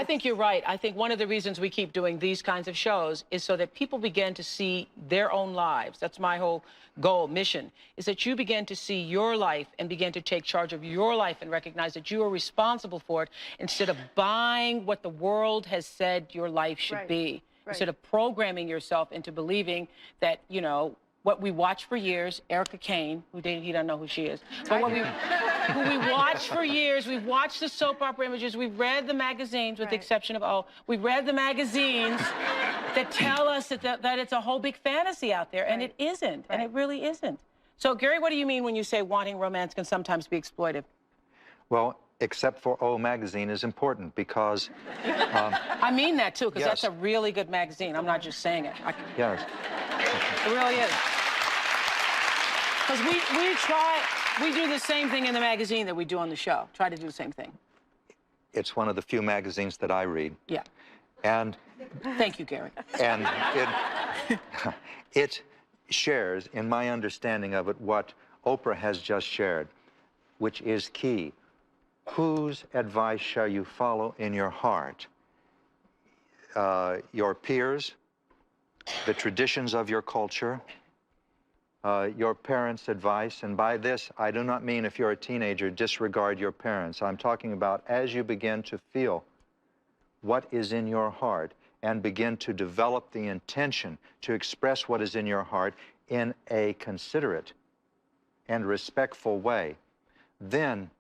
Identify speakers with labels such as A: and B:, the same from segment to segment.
A: I think you're right. I think one of the reasons we keep doing these kinds of shows is so that people begin to see their own lives. That's my whole goal, mission, is that you begin to see your life and begin to take charge of your life and recognize that you are responsible for it instead of buying what the world has said your life should be. Instead of programming yourself into believing that, you know, what we watched for years, Erica Kane, he doesn't know who she is, but who we watched for years, we've watched the soap opera images, we've read the magazines, with the exception of, we've read the magazines that tell us that it's a whole big fantasy out there, and it isn't, and it really isn't. So, Gary, what do you mean when you say wanting romance can sometimes be exploitive?
B: Well, except for O magazine is important because...
A: I mean that, too, because that's a really good magazine. I'm not just saying it.
B: Yes.
A: It really is. Because we do the same thing in the magazine that we do on the show. Try to do the same thing.
B: It's one of the few magazines that I read.
A: Yeah.
B: And...
A: Thank you, Gary.
B: And it shares, in my understanding of it, what Oprah has just shared, which is key. Whose advice shall you follow in your heart? Your peers, the traditions of your culture, your parents' advice, and by this, I do not mean if you're a teenager, disregard your parents. I'm talking about as you begin to feel what is in your heart and begin to develop the intention to express what is in your heart in a considerate and respectful way, then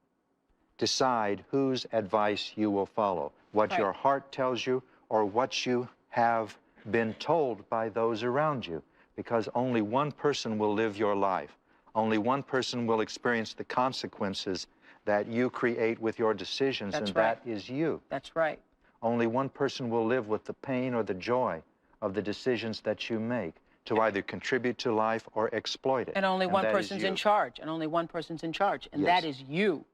B: decide whose advice you will follow, what your heart tells you or what you have been told by those around you, because only one person will live your life. Only one person will experience the consequences that you create with your decisions, and that is you.
A: That's right.
B: Only one person will live with the pain or the joy of the decisions that you make to either contribute to life or exploit it.
A: And only one person's in charge, and only one person's in charge, and that is you.